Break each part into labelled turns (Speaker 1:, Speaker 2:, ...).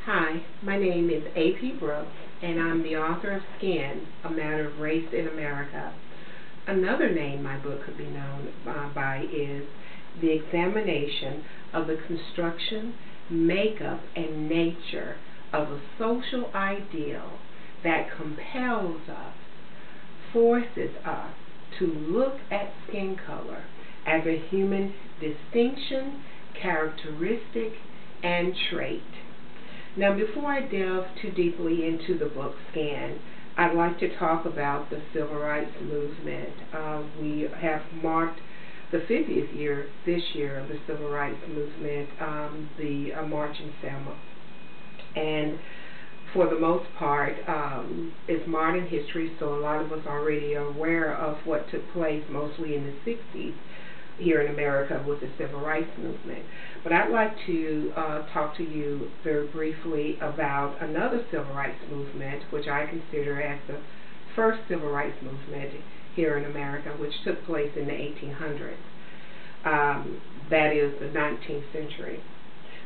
Speaker 1: Hi, my name is A.P. Brooks, and I'm the author of Skin, A Matter of Race in America. Another name my book could be known by is The Examination of the Construction, Makeup, and Nature of a Social Ideal that compels us, forces us to look at skin color as a human distinction, characteristic, and trait. Now, before I delve too deeply into the book Skin, I'd like to talk about the Civil Rights Movement. We have marked the 50th year this year of the Civil Rights Movement, the March in Selma. And for the most part, it's modern history, so a lot of us already are aware of what took place mostly in the 60s here in America with the Civil Rights Movement. But I'd like to talk to you very briefly about another Civil Rights Movement, which I consider as the first Civil Rights Movement here in America, which took place in the 1800s. That is the 19th century.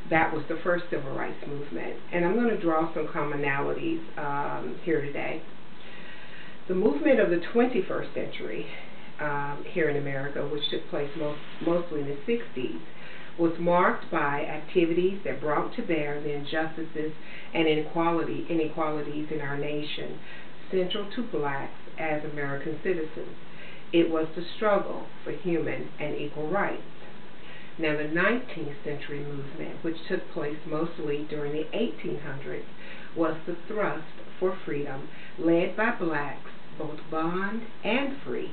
Speaker 1: That was the first Civil Rights Movement. And I'm going to draw some commonalities here today. The movement of the 21st century here in America, which took place mostly in the 60s, was marked by activities that brought to bear the injustices and inequalities in our nation, central to blacks as American citizens. It was the struggle for human and equal rights. Now, the 19th century movement, which took place mostly during the 1800s, was the thrust for freedom, led by blacks, both bond and free,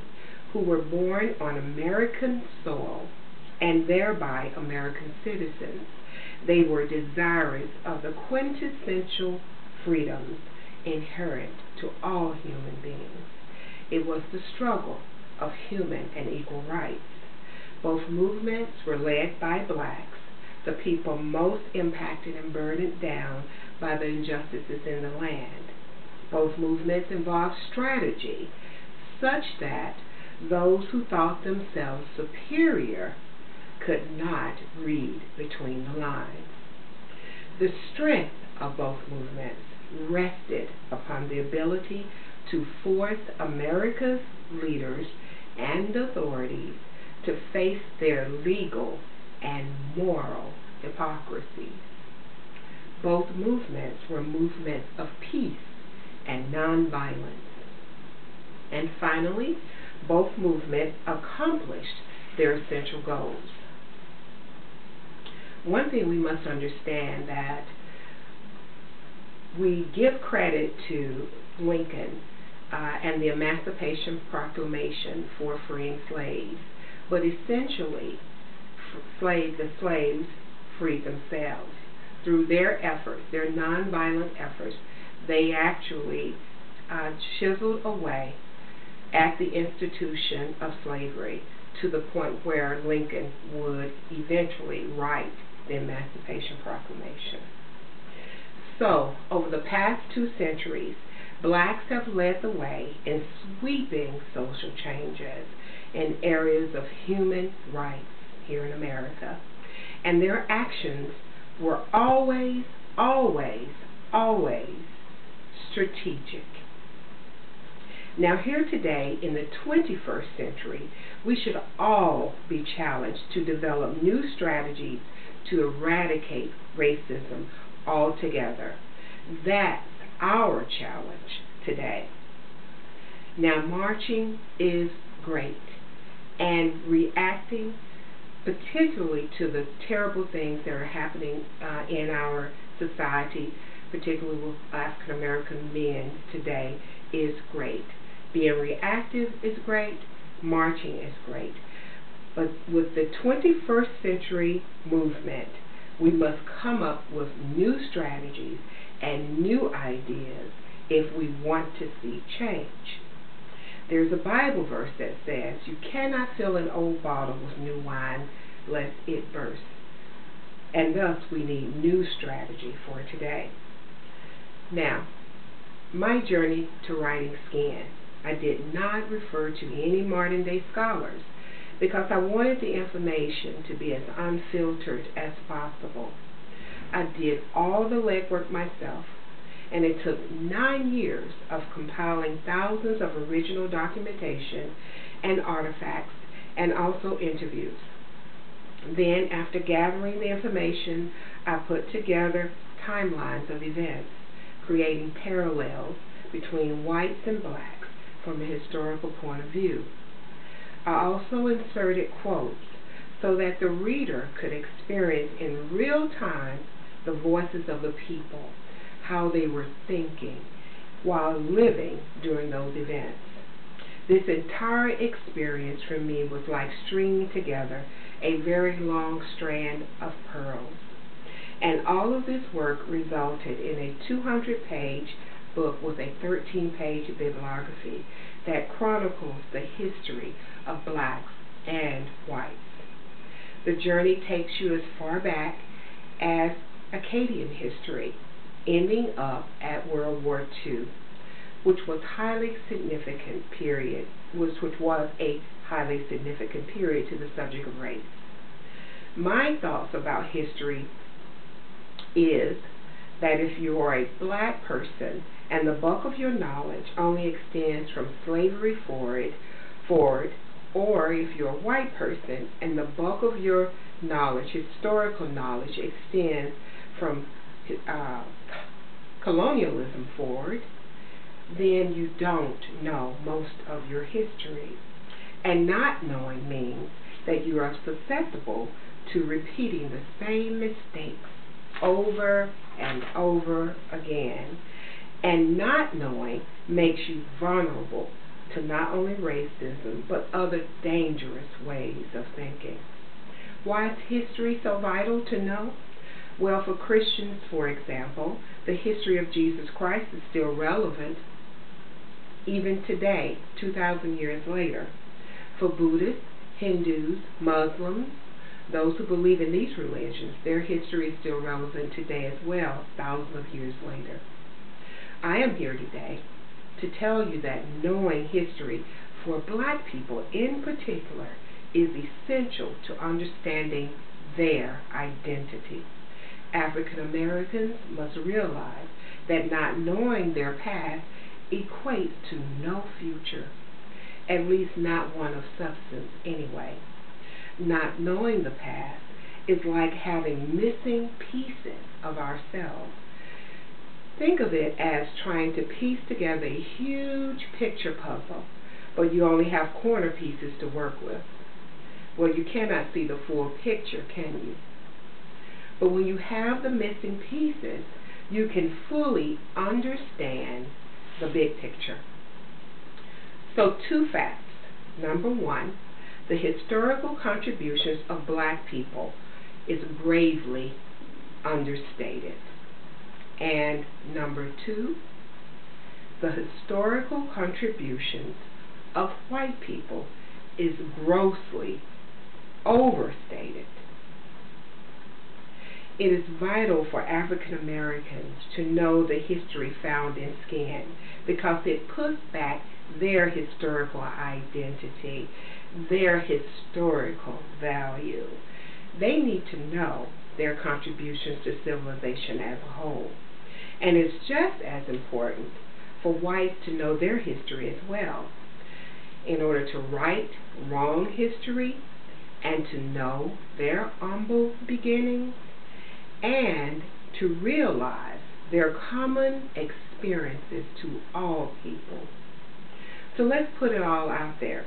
Speaker 1: who were born on American soil and thereby American citizens. They were desirous of the quintessential freedoms inherent to all human beings. It was the struggle of human and equal rights. Both movements were led by blacks, the people most impacted and burdened down by the injustices in the land. Both movements involved strategy, such that those who thought themselves superior could not read between the lines. The strength of both movements rested upon the ability to force America's leaders and authorities to face their legal and moral hypocrisies. Both movements were movements of peace and nonviolence. And finally, both movements accomplished their essential goals. One thing we must understand that we give credit to Lincoln and the Emancipation Proclamation for freeing slaves, but essentially the slaves freed themselves. Through their efforts, their nonviolent efforts, they actually chiseled away at the institution of slavery to the point where Lincoln would eventually write the Emancipation Proclamation. So, over the past 2 centuries, blacks have led the way in sweeping social changes in areas of human rights here in America. And their actions were always, always, always strategic. Now, here today in the 21st century, we should all be challenged to develop new strategies to eradicate racism altogether. That's our challenge today. Now, marching is great, and reacting particularly to the terrible things that are happening in our society, particularly with African American men today, is great. Being reactive is great, marching is great. But with the 21st century movement, we must come up with new strategies and new ideas if we want to see change. There's a Bible verse that says, "You cannot fill an old bottle with new wine lest it burst." And thus we need new strategy for today. Now, my journey to writing Skin, I did not refer to any modern day scholars because I wanted the information to be as unfiltered as possible. I did all the legwork myself, and it took 9 years of compiling thousands of original documentation and artifacts, and also interviews. Then, after gathering the information, I put together timelines of events, creating parallels between whites and blacks from a historical point of view. I also inserted quotes so that the reader could experience in real time the voices of the people, how they were thinking while living during those events. This entire experience for me was like stringing together a very long strand of pearls. And all of this work resulted in a 200-page book with a 13-page bibliography that chronicles the history of blacks and whites. The journey takes you as far back as Acadian history, ending up at World War II, which was a highly significant period to the subject of race. My thoughts about history is that if you are a black person and the bulk of your knowledge only extends from slavery forward, or if you're a white person and the bulk of your knowledge, historical knowledge, extends from colonialism forward, then you don't know most of your history. And not knowing means that you are susceptible to repeating the same mistakes over and over again. And not knowing makes you vulnerable to not only racism, but other dangerous ways of thinking. Why is history so vital to know? Well, for Christians, for example, the history of Jesus Christ is still relevant even today, 2,000 years later. For Buddhists, Hindus, Muslims, those who believe in these religions, their history is still relevant today as well, thousands of years later. I am here today to tell you that knowing history for black people in particular is essential to understanding their identity. African Americans must realize that not knowing their past equates to no future, at least not one of substance anyway. Not knowing the past is like having missing pieces of ourselves. Think of it as trying to piece together a huge picture puzzle, but you only have corner pieces to work with. Well, you cannot see the full picture, can you? But when you have the missing pieces, you can fully understand the big picture. So, 2 facts. Number 1, the historical contributions of black people is gravely understated. And number 2, the historical contributions of white people is grossly overstated. It is vital for African Americans to know the history found in skin because it puts back their historical identity, their historical value. They need to know their contributions to civilization as a whole. And it's just as important for whites to know their history as well, in order to right wrong history and to know their humble beginnings and to realize their common experiences to all people. So let's put it all out there.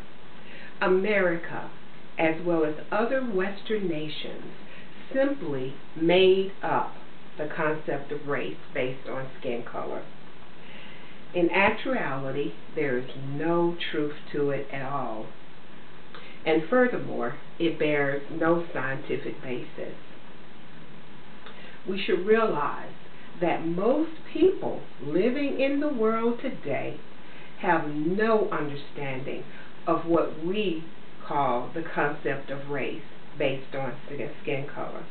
Speaker 1: America, as well as other Western nations, simply made up the concept of race based on skin color. In actuality, there is no truth to it at all. And furthermore, it bears no scientific basis. We should realize that most people living in the world today have no understanding of what we call the concept of race based on skin color.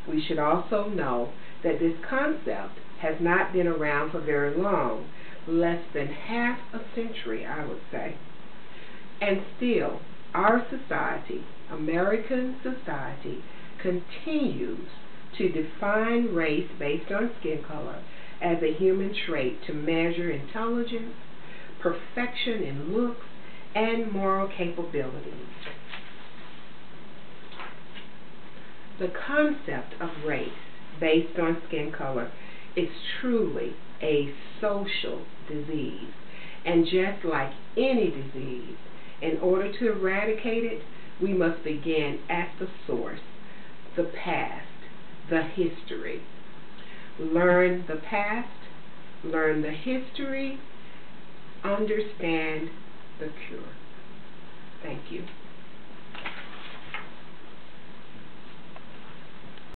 Speaker 1: We should also know that this concept has not been around for very long, less than half a century, I would say. And still, our society, American society, continues to define race based on skin color as a human trait to measure intelligence, perfection in looks, and moral capabilities. The concept of race based on skin color is truly a social disease, and just like any disease, in order to eradicate it, we must begin at the source, the past, the history. Learn the past, learn the history, understand the cure. Thank you.